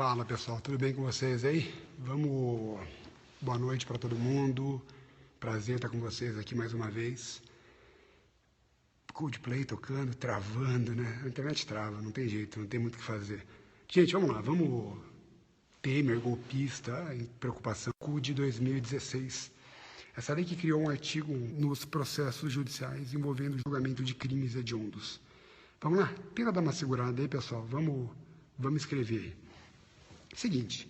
Fala pessoal, tudo bem com vocês aí? Boa noite para todo mundo. Prazer estar com vocês aqui mais uma vez. Coldplay tocando, travando, né? A internet trava, não tem jeito, não tem muito o que fazer. Gente, vamos lá, Temer, golpista, preocupação de 2016. Essa lei que criou um artigo nos processos judiciais envolvendo o julgamento de crimes hediondos. Vamos lá, tenta dar uma segurada aí, pessoal. Vamos escrever aí. Seguinte,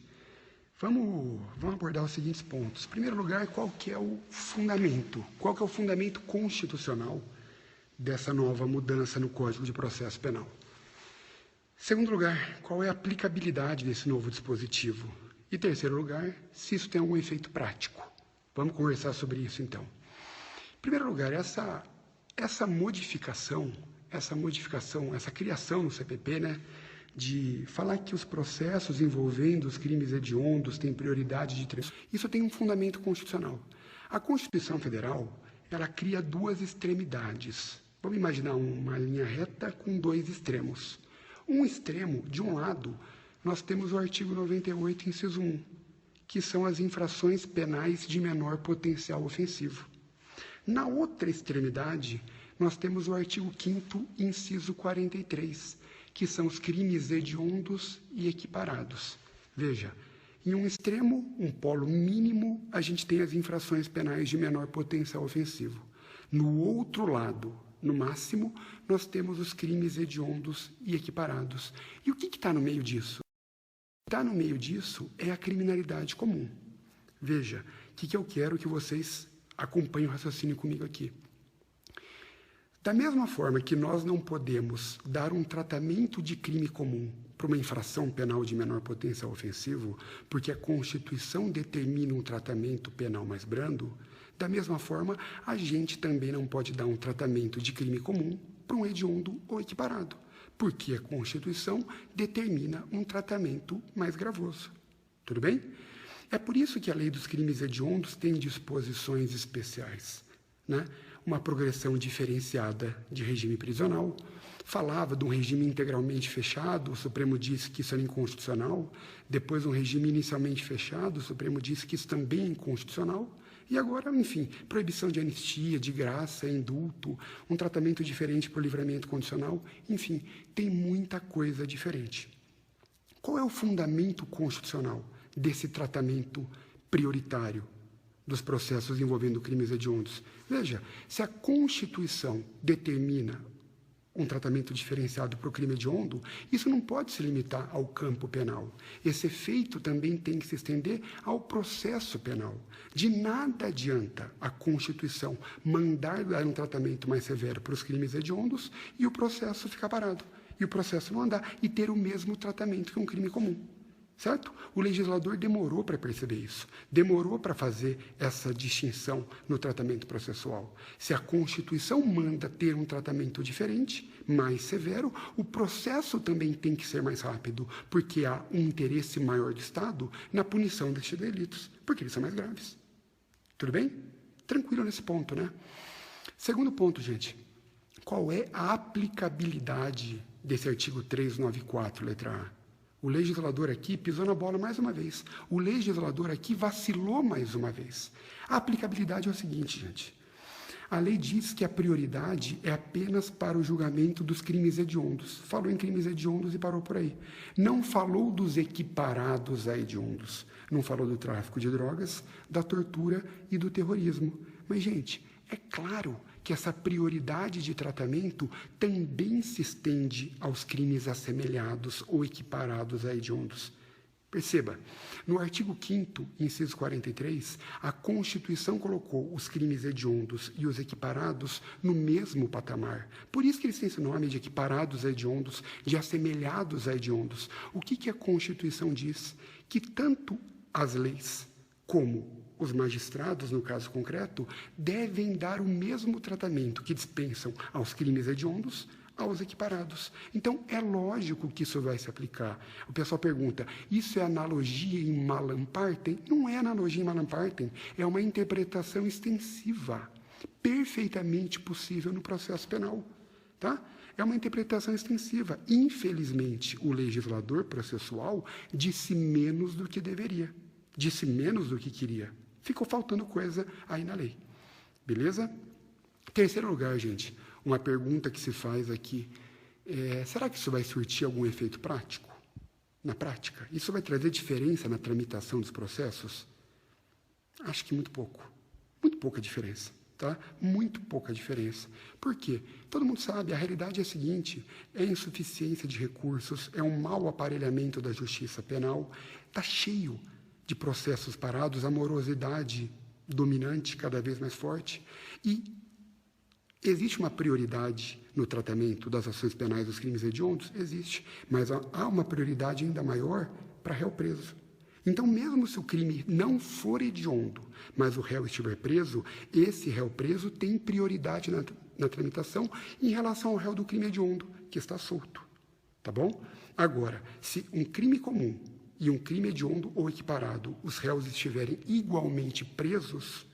vamos abordar os seguintes pontos. Em primeiro lugar, qual que é o fundamento? Qual que é o fundamento constitucional dessa nova mudança no Código de Processo Penal? Em segundo lugar, qual é a aplicabilidade desse novo dispositivo? E em terceiro lugar, se isso tem algum efeito prático. Vamos conversar sobre isso, então. Em primeiro lugar, essa modificação, essa criação no CPP, né, de falar que os processos envolvendo os crimes hediondos têm prioridade de tribunal, isso tem um fundamento constitucional. A Constituição Federal, ela cria duas extremidades. Vamos imaginar uma linha reta com dois extremos. Um extremo, de um lado, nós temos o artigo 98, inciso 1, que são as infrações penais de menor potencial ofensivo. Na outra extremidade, nós temos o artigo 5º, inciso 43, que são os crimes hediondos e equiparados. Veja, em um extremo, um polo mínimo, a gente tem as infrações penais de menor potencial ofensivo. No outro lado, no máximo, nós temos os crimes hediondos e equiparados. E o que está no meio disso? O que está no meio disso é a criminalidade comum. Veja, o que eu quero que vocês acompanhem o raciocínio comigo aqui. Da mesma forma que nós não podemos dar um tratamento de crime comum para uma infração penal de menor potencial ofensivo, porque a Constituição determina um tratamento penal mais brando, da mesma forma, a gente também não pode dar um tratamento de crime comum para um hediondo ou equiparado, porque a Constituição determina um tratamento mais gravoso. Tudo bem? É por isso que a Lei dos Crimes Hediondos tem disposições especiais, né? Uma progressão diferenciada de regime prisional, falava de um regime integralmente fechado, o Supremo disse que isso era inconstitucional, depois um regime inicialmente fechado, o Supremo disse que isso também é inconstitucional, e agora, enfim, proibição de anistia, de graça, indulto, um tratamento diferente para o livramento condicional, enfim, tem muita coisa diferente. Qual é o fundamento constitucional desse tratamento prioritário dos processos envolvendo crimes hediondos? Veja, se a Constituição determina um tratamento diferenciado para o crime hediondo, isso não pode se limitar ao campo penal. Esse efeito também tem que se estender ao processo penal. De nada adianta a Constituição mandar dar um tratamento mais severo para os crimes hediondos e o processo ficar parado, e o processo não andar e ter o mesmo tratamento que um crime comum. Certo? O legislador demorou para perceber isso, demorou para fazer essa distinção no tratamento processual. Se a Constituição manda ter um tratamento diferente, mais severo, o processo também tem que ser mais rápido, porque há um interesse maior do Estado na punição destes delitos, porque eles são mais graves. Tudo bem? Tranquilo nesse ponto, né? Segundo ponto, gente, qual é a aplicabilidade desse artigo 394, letra A? O legislador aqui pisou na bola mais uma vez. O legislador aqui vacilou mais uma vez. A aplicabilidade é o seguinte, gente. A lei diz que a prioridade é apenas para o julgamento dos crimes hediondos. Falou em crimes hediondos e parou por aí. Não falou dos equiparados a hediondos. Não falou do tráfico de drogas, da tortura e do terrorismo. Mas, gente, é claro que essa prioridade de tratamento também se estende aos crimes assemelhados ou equiparados a hediondos. Perceba, no artigo 5º, inciso 43, a Constituição colocou os crimes hediondos e os equiparados no mesmo patamar. Por isso que eles têm esse nome de equiparados a hediondos, de assemelhados a hediondos. O que a Constituição diz? Que tanto as leis como os magistrados, no caso concreto, devem dar o mesmo tratamento que dispensam aos crimes hediondos aos equiparados. Então, é lógico que isso vai se aplicar. O pessoal pergunta, isso é analogia em Malam Partem? Não é analogia em Malam Partem, é uma interpretação extensiva, perfeitamente possível no processo penal. Tá? É uma interpretação extensiva. Infelizmente, o legislador processual disse menos do que deveria, disse menos do que queria. Ficou faltando coisa aí na lei. Beleza? Terceiro lugar, gente, uma pergunta que se faz aqui. Será que isso vai surtir algum efeito prático? Na prática? Isso vai trazer diferença na tramitação dos processos? Acho que muito pouco. Muito pouca diferença. Tá? Muito pouca diferença. Por quê? Todo mundo sabe, a realidade é a seguinte, é insuficiência de recursos, é um mau aparelhamento da justiça penal, está cheio de processos parados, a morosidade dominante cada vez mais forte, e existe uma prioridade no tratamento das ações penais dos crimes hediondos? Existe, mas há uma prioridade ainda maior para réu preso. Então, mesmo se o crime não for hediondo, mas o réu estiver preso, esse réu preso tem prioridade na tramitação em relação ao réu do crime hediondo, que está solto. Tá bom? Agora, se um crime comum e um crime hediondo ou equiparado, os réus estiverem igualmente presos,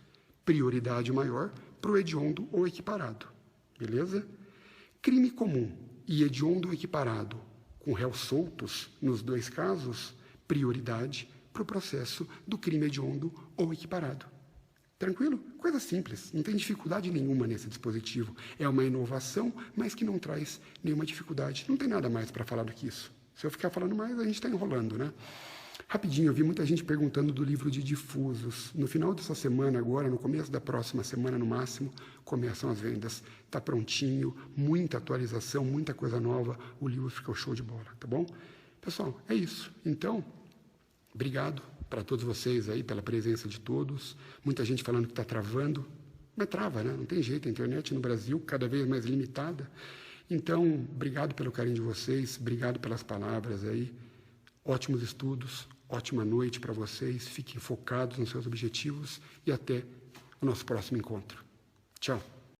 prioridade maior para o hediondo ou equiparado. Beleza? Crime comum e hediondo ou equiparado, com réus soltos, nos dois casos, prioridade para o processo do crime hediondo ou equiparado. Tranquilo? Coisa simples, não tem dificuldade nenhuma nesse dispositivo. É uma inovação, mas que não traz nenhuma dificuldade. Não tem nada mais para falar do que isso. Se eu ficar falando mais, a gente está enrolando, né? Rapidinho, eu vi muita gente perguntando do livro de difusos. No final dessa semana agora, no começo da próxima semana, no máximo, começam as vendas. Está prontinho, muita atualização, muita coisa nova. O livro ficou show de bola, tá bom? Pessoal, é isso. Então, obrigado para todos vocês aí, pela presença de todos. Muita gente falando que está travando. Mas trava, né? Não tem jeito. A internet no Brasil cada vez mais limitada. Então, obrigado pelo carinho de vocês. Obrigado pelas palavras aí. Ótimos estudos. Ótima noite para vocês. Fiquem focados nos seus objetivos. E até o nosso próximo encontro. Tchau.